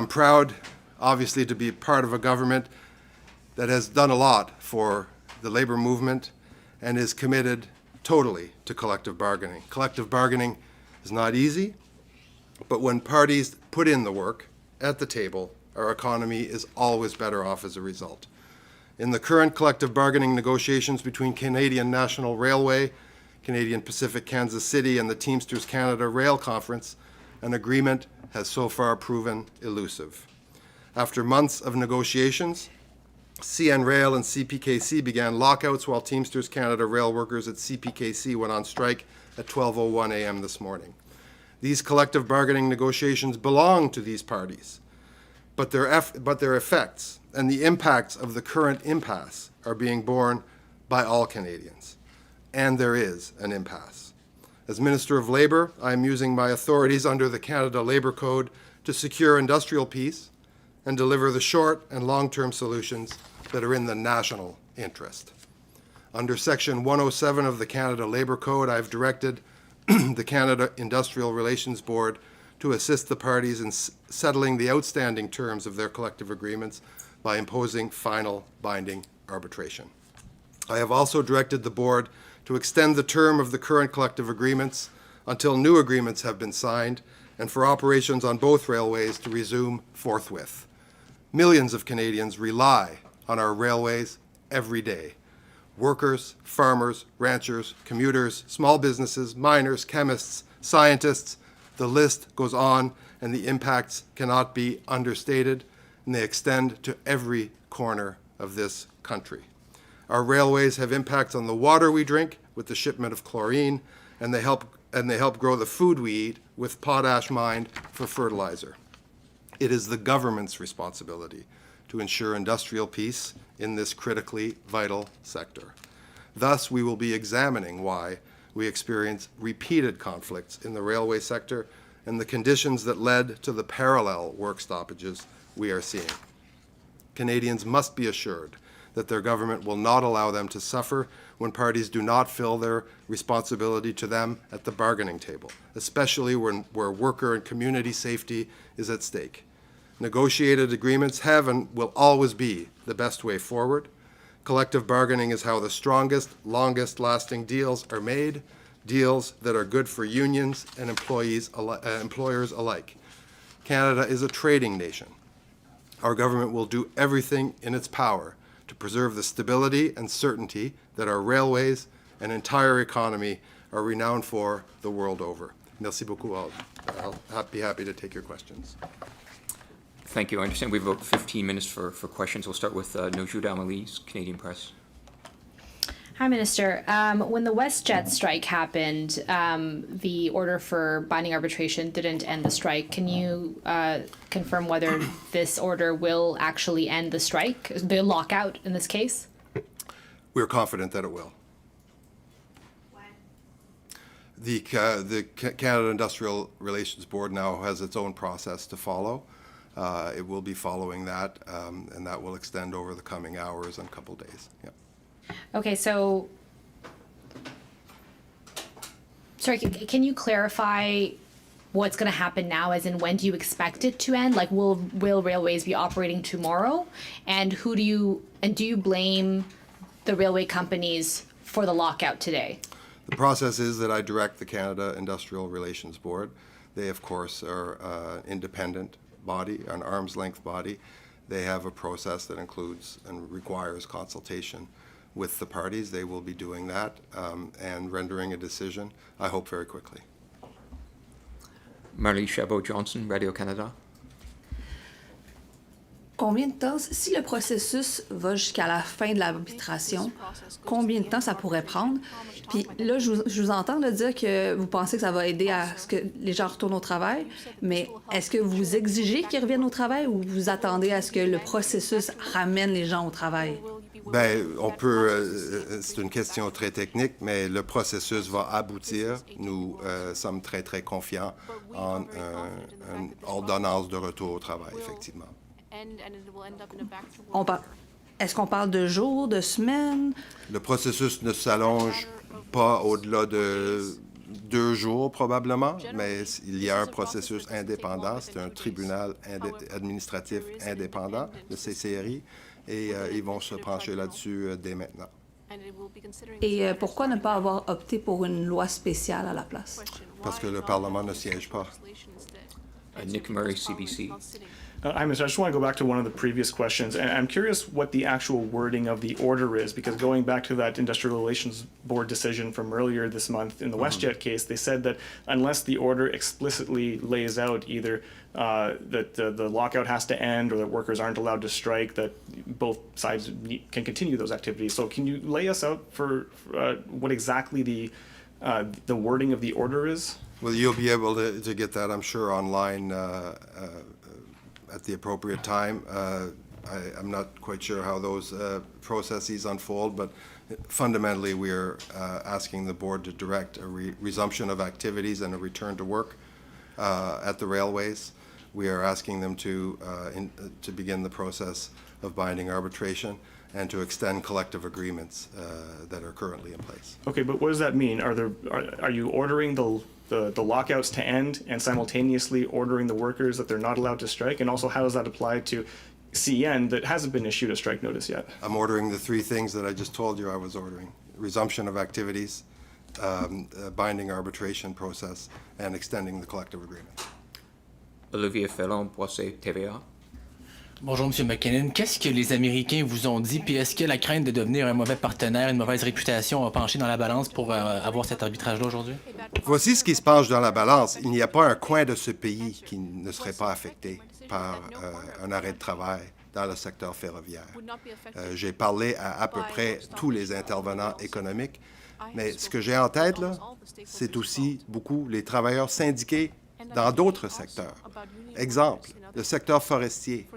I'm proud, obviously, to be part of a government that has done a lot for the labor movement and is committed totally to collective bargaining. Collective bargaining is not easy, but when parties put in the work at the table, our economy is always better off as a result. In the current collective bargaining negotiations between Canadian National Railway, Canadian Pacific Kansas City, and the Teamsters Canada Rail Conference, an agreement has so far proven elusive. After months of negotiations, CN Rail and CPKC began lockouts while Teamsters Canada rail workers at CPKC went on strike at 12:01 a.m. this morning. These collective bargaining negotiations belong to these parties, but their effects and the impacts of the current impasse are being borne by all Canadians. And there is an impasse. As Minister of Labour, I am using my authorities under the Canada Labour Code to secure industrial peace and deliver the short and long-term solutions that are in the national interest. Under Section 107 of the Canada Labour Code, I've directed the Canada Industrial Relations Board to assist the parties in settling the outstanding terms of their collective agreements by imposing final binding arbitration. I have also directed the board to extend the term of the current collective agreements until new agreements have been signed and for operations on both railways to resume forthwith. Millions of Canadians rely on our railways every day. Workers, farmers, ranchers, commuters, small businesses, miners, chemists, scientists, the list goes on, and the impacts cannot be understated, and they extend to every corner of this country. Our railways have impacts on the water we drink with the shipment of chlorine, and they help grow the food we eat with potash mined for fertilizer. It is the government's responsibility to ensure industrial peace in this critically vital sector. Thus, we will be examining why we experience repeated conflicts in the railway sector and the conditions that led to the parallel work stoppages we are seeing. Canadians must be assured that their government will not allow them to suffer when parties do not fill their responsibility to them at the bargaining table, especially where worker and community safety is at stake. Negotiated agreements have and will always be the best way forward. Collective bargaining is how the strongest, longest-lasting deals are made, deals that are good for unions and employers alike. Canada is a trading nation. Our government will do everything in its power to preserve the stability and certainty that our railways and entire economy are renowned for the world over. Merci beaucoup. I'll be happy to take your questions. Thank you. I understand we have about 15 minutes for questions. We'll start with Noju Damalise, Canadian Press. Hi, Minister. When the WestJet strike happened, the order for binding arbitration didn't end the strike. Can you confirm whether this order will actually end the strike, the lockout in this case? We're confident that it will. The Canada Industrial Relations Board now has its own process to follow. It will be following that, and that will extend over the coming hours and couple days. Yeah. Okay, so, sorry, can you clarify what's going to happen now, as in when do you expect it to end? Like, will railways be operating tomorrow? And do you blame the railway companies for the lockout today? The process is that I direct the Canada Industrial Relations Board. They, of course, are an independent body, an arm's length body. They have a process that includes and requires consultation with the parties. They will be doing that and rendering a decision, I hope, very quickly. Marlie Chabot-Johnson, Radio-Canada. Combien de temps, si le processus va jusqu'à la fin de l'arbitration, combien de temps ça pourrait prendre? Puis là, je vous entends dire que vous pensez que ça va aider à ce que les gens retournent au travail, mais est-ce que vous exigez qu'ils reviennent au travail ou vous attendez à ce que le processus ramène les gens au travail? Ben, c'est une question très technique, mais le processus va aboutir. Nous sommes très, très confiants en une ordonnance de retour au travail, effectivement. Est-ce qu'on parle de jours, de semaines? Le processus ne s'allonge pas au-delà 2 jours probablement, mais il y a un processus indépendant, c'est un tribunal administratif indépendant, le CCRI, et ils vont se pencher là-dessus dès maintenant. Et pourquoi ne pas avoir opté pour une loi spéciale à la place? Parce que le Parlement ne siège pas. Nick Murray, CBC. Hi, Mr. I just want to go back to one of the previous questions, and I'm curious what the actual wording of the order is, because going back to that Industrial Relations Board decision from earlier this month in the WestJet case, they said that unless the order explicitly lays out either that the lockout has to end or that workers aren't allowed to strike, that both sides can continue those activities. So can you lay us out for what exactly the wording of the order is? Well, you'll be able to get that, I'm sure, online at the appropriate time. I'm not quite sure how those processes unfold, but fundamentally we're asking the board to direct a resumption of activities and a return to work at the railways. We are asking them to begin the process of binding arbitration and to extend collective agreements that are currently in place. Okay, but what does that mean? Are you ordering the lockouts to end and simultaneously ordering the workers that they're not allowed to strike? And also, how does that apply to CN that hasn't been issued a strike notice yet? I'm ordering the 3 things that I just told you I was ordering: resumption of activities, binding arbitration process, and extending the collective agreement. Olivier Fellon, Boissé, TVA. Bonjour, M. MacKinnon. Qu'est-ce que les Américains vous ont dit? Puis est-ce que la crainte de devenir un mauvais partenaire, une mauvaise réputation a penché dans la balance pour avoir cet arbitrage-là aujourd'hui? Voici ce qui se penche dans la balance. Il n'y a pas un coin de ce pays qui ne serait pas affecté par un arrêt de travail dans le secteur ferroviaire. J'ai parlé à peu près tous les intervenants économiques, mais ce que j'ai en tête, là, c'est aussi beaucoup les travailleurs syndiqués dans d'autres secteurs. Exemple, le secteur forestier.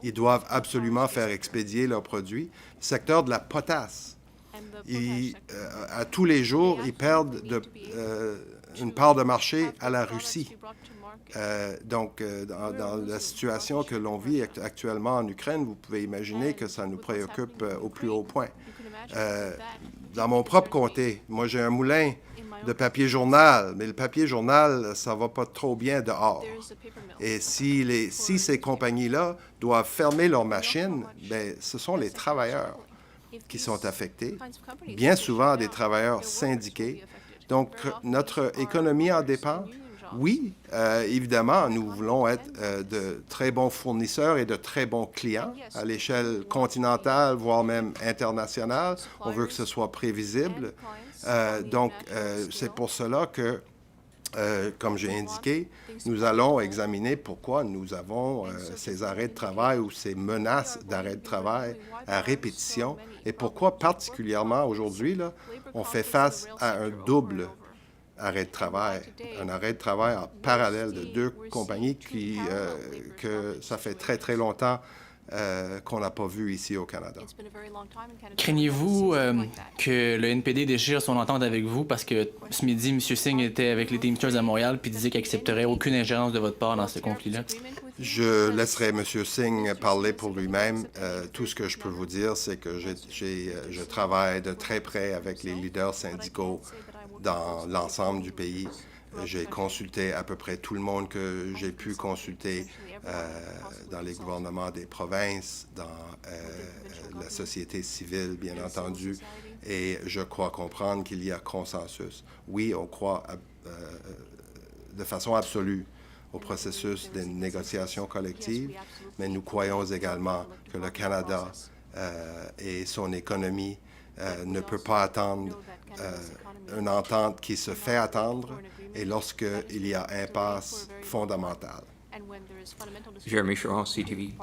Ils doivent absolument faire expédier leurs produits. Le secteur de la potasse. À tous les jours, ils perdent une part de marché à la Russie. Donc, dans la situation que l'on vit actuellement en Ukraine, vous pouvez imaginer que ça nous préoccupe au plus haut point. Dans mon propre comté, moi j'ai un moulin de papier journal, mais le papier journal, ça va pas trop bien dehors. Et si ces compagnies-là doivent fermer leurs machines, bien, ce sont les travailleurs qui sont affectés, bien souvent des travailleurs syndiqués. Donc, notre économie en dépend. Oui, évidemment, nous voulons être de très bons fournisseurs et de très bons clients à l'échelle continentale, voire même internationale. On veut que ce soit prévisible. Donc, c'est pour cela que, comme j'ai indiqué, nous allons examiner pourquoi nous avons ces arrêts de travail ou ces menaces d'arrêt de travail à répétition et pourquoi particulièrement aujourd'hui, là, on fait face à un double arrêt de travail, un arrêt de travail en parallèle de 2 compagnies que ça fait très, très longtemps qu'on n'a pas vu ici au Canada. Craignez-vous que le NPD déchire son entente avec vous parce que ce midi, M. Singh était avec les Teamsters à Montréal puis disait qu'il n'accepterait aucune ingérence de votre part dans ce conflit-là? Je laisserai M. Singh parler pour lui-même. Tout ce que je peux vous dire, c'est que je travaille de très près avec les leaders syndicaux dans l'ensemble du pays. J'ai consulté à peu près tout le monde que j'ai pu consulter dans les gouvernements des provinces, dans la société civile, bien entendu, et je crois comprendre qu'il y a consensus. Oui, on croit de façon absolue au processus des négociations collectives, mais nous croyons également que le Canada et son économie ne peut pas attendre une entente qui se fait attendre et lorsqu'il y a impasse fondamentale. Jeremy Shaw, CTV.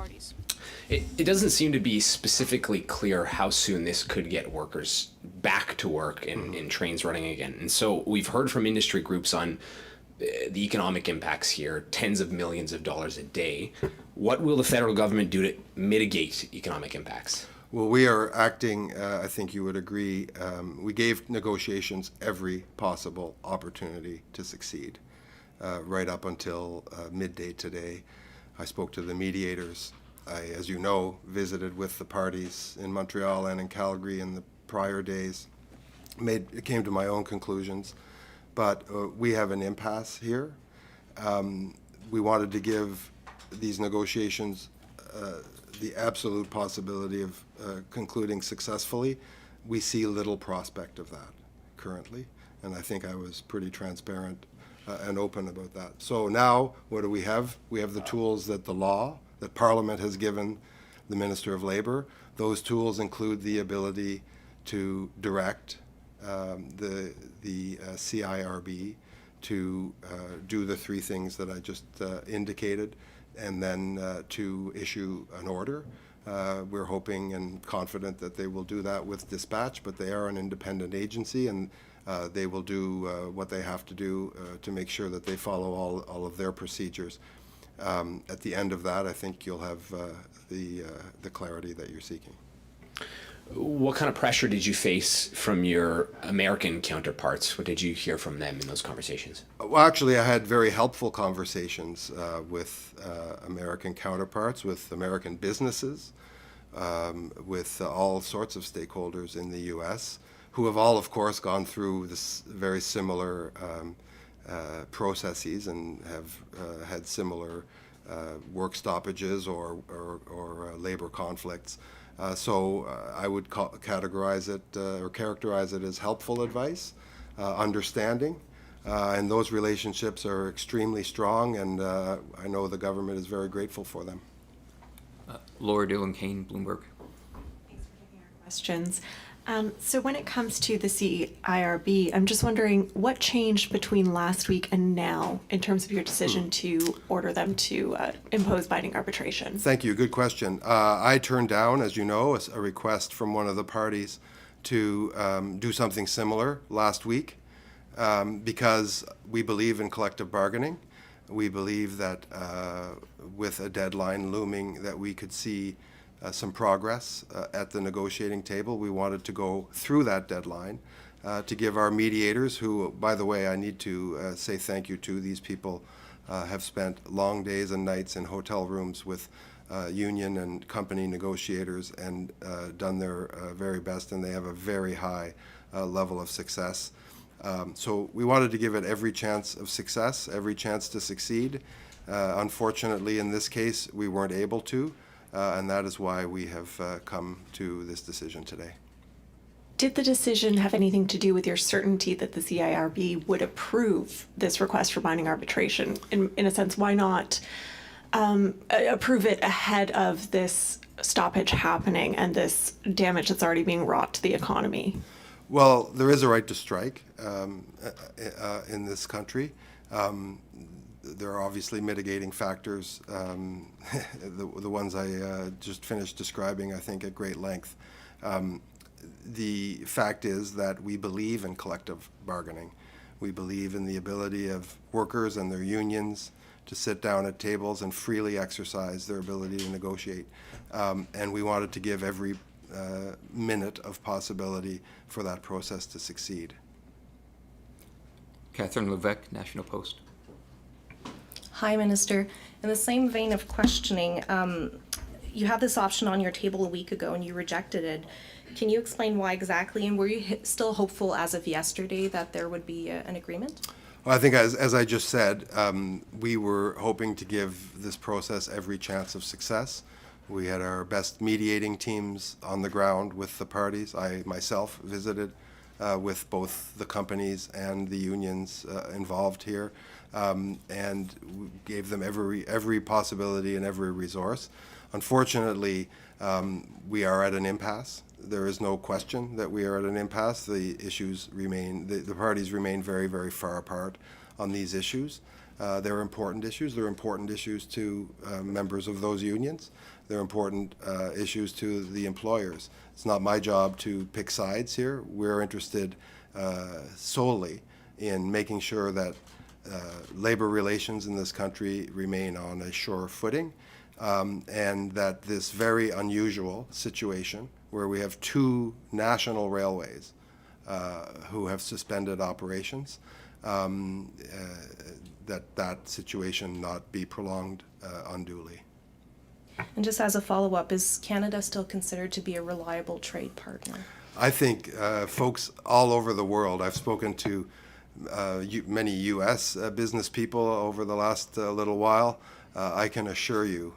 It doesn't seem to be specifically clear how soon this could get workers back to work and trains running again. And so we've heard from industry groups on the economic impacts here, tens of millions of dollars a day. What will the federal government do to mitigate economic impacts? Well, we are acting, I think you would agree, we gave negotiations every possible opportunity to succeed. Right up until midday today, I spoke to the mediators. I, as you know, visited with the parties in Montreal and in Calgary in the prior days, came to my own conclusions. but we have an impasse here. We wanted to give these negotiations the absolute possibility of concluding successfully. We see little prospect of that currently, and I think I was pretty transparent and open about that. So now, what do we have? We have the tools that the law, that Parliament has given the Minister of Labour. Those tools include the ability to direct the CIRB to do the three things that I just indicated, and then to issue an order. We're hoping and confident that they will do that with dispatch, but they are an independent agency, and they will do what they have to do to make sure that they follow all of their procedures. At the end of that, I think you'll have the clarity that you're seeking. What kind of pressure did you face from your American counterparts? What did you hear from them in those conversations? Well, actually, I had very helpful conversations with American counterparts, with American businesses, with all sorts of stakeholders in the U.S., who have all, of course, gone through this very similar processes and have had similar work stoppages or labor conflicts. So I would categorize it or characterize it as helpful advice, understanding, and those relationships are extremely strong, and I know the government is very grateful for them. Laura Dillon Kane, Bloomberg. Thanks for taking our questions. So when it comes to the CIRB, I'm just wondering what changed between last week and now in terms of your decision to order them to impose binding arbitration? Thank you. Good question. I turned down, as you know, a request from one of the parties to do something similar last week because we believe in collective bargaining. We believe that with a deadline looming that we could see some progress at the negotiating table. We wanted to go through that deadline to give our mediators, who, by the way, I need to say thank you to. These people have spent long days and nights in hotel rooms with union and company negotiators and done their very best, and they have a very high level of success. So we wanted to give it every chance of success, every chance to succeed. Unfortunately, in this case, we weren't able to. And that is why we have come to this decision today. Did the decision have anything to do with your certainty that the CIRB would approve this request for binding arbitration? In a sense, why not approve it ahead of this stoppage happening and this damage that's already being wrought to the economy? Well, there is a right to strike in this country. There are obviously mitigating factors, the ones I just finished describing, I think, at great length. The fact is that we believe in collective bargaining. We believe in the ability of workers and their unions to sit down at tables and freely exercise their ability to negotiate. And we wanted to give every minute of possibility for that process to succeed. Catherine Levesque, National Post. Hi, Minister. In the same vein of questioning, you had this option on your table a week ago and you rejected it. Can you explain why exactly? And were you still hopeful as of yesterday that there would be an agreement? Well, I think as I just said, we were hoping to give this process every chance of success. We had our best mediating teams on the ground with the parties. I myself visited with both the companies and the unions involved here. And we gave them every possibility and every resource. Unfortunately, we are at an impasse. There is no question that we are at an impasse. The issues remain, the parties remain very, very far apart on these issues. They're important issues. They're important issues to members of those unions. They're important issues to the employers. It's not my job to pick sides here. We're interested solely in making sure that labor relations in this country remain on a sure footing, and that this very unusual situation where we have two national railways who have suspended operations, that situation not be prolonged unduly. And just as a follow-up, is Canada still considered to be a reliable trade partner? I think folks all over the world, I've spoken to many U.S. Business people over the last little while. I can assure you,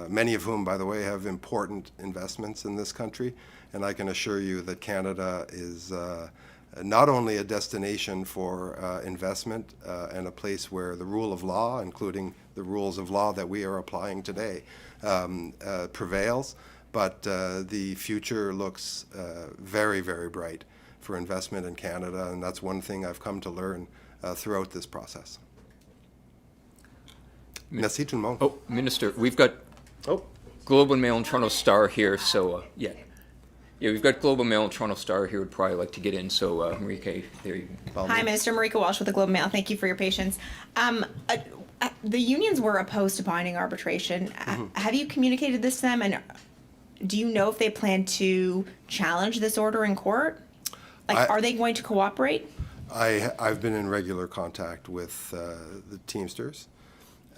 many of whom, by the way, have important investments in this country, and I can assure you that Canada is not only a destination for investment and a place where the rule of law, including the rules of law that we are applying today, prevails, but the future looks very, very bright for investment in Canada, and that's one thing I've come to learn throughout this process. Merci tout le monde. Oh, Minister, we've got Globe and Mail and Toronto Star here, so yeah, we've got Globe and Mail and Toronto Star here. Would probably like to get in, so Marika, there you go. Hi, Minister. Marika Walsh with the Globe and Mail. Thank you for your patience. The unions were opposed to binding arbitration. Have you communicated this to them, and do you know if they plan to challenge this order in court? Like, are they going to cooperate? I've been in regular contact with the Teamsters.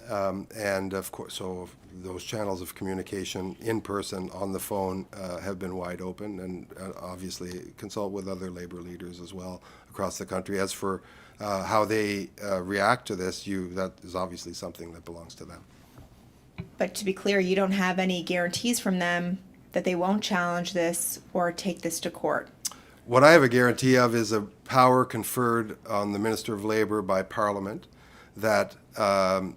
And of course, so those channels of communication in person, on the phone, have been wide open, and obviously consult with other labor leaders as well across the country. As for how they react to this, that is obviously something that belongs to them. But to be clear, you don't have any guarantees from them that they won't challenge this or take this to court. What I have a guarantee of is a power conferred on the Minister of Labour by Parliament that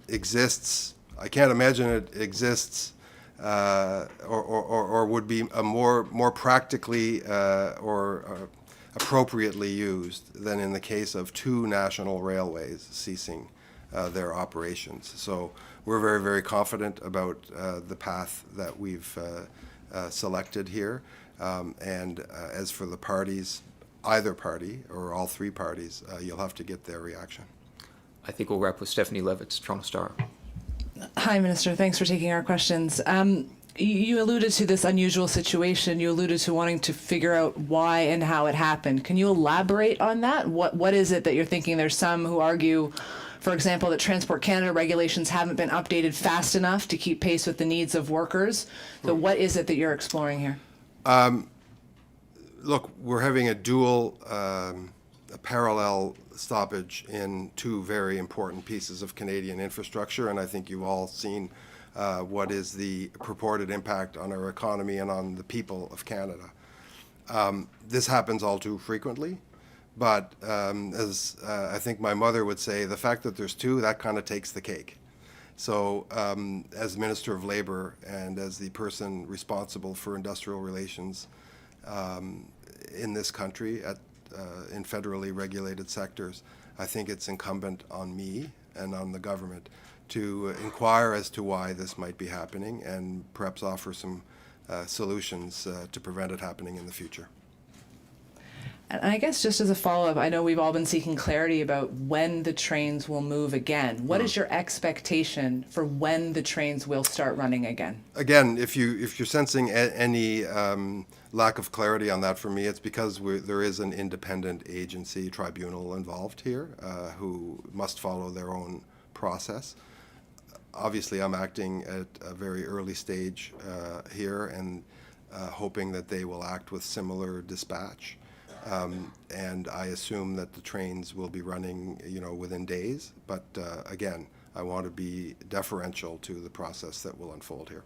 exists. I can't imagine it exists or would be a more practically or appropriately used than in the case of two national railways ceasing their operations. So we're very, very confident about the path that we've selected here. And as for the parties, either party or all three parties, you'll have to get their reaction. I think we'll wrap with Stephanie Levitz, Toronto Star. Hi, Minister. Thanks for taking our questions. You alluded to this unusual situation. You alluded to wanting to figure out why and how it happened. Can you elaborate on that? What is it that you're thinking? There's some who argue, for example, that Transport Canada regulations haven't been updated fast enough to keep pace with the needs of workers. So what is it that you're exploring here? Look, we're having a parallel stoppage in two very important pieces of Canadian infrastructure, and I think you've all seen what is the purported impact on our economy and on the people of Canada. This happens all too frequently, but as I think my mother would say, the fact that there's two, that kind of takes the cake. So as Minister of Labour and as the person responsible for industrial relations in this country in federally regulated sectors, I think it's incumbent on me and on the government to inquire as to why this might be happening and perhaps offer some solutions to prevent it happening in the future. And I guess just as a follow-up, I know we've all been seeking clarity about when the trains will move again. What is your expectation for when the trains will start running again? Again, if you're sensing any lack of clarity on that for me, it's because there is an independent agency tribunal involved here who must follow their own process. Obviously, I'm acting at a very early stage here and hoping that they will act with similar dispatch. And I assume that the trains will be running, within days. But again, I want to be deferential to the process that will unfold here.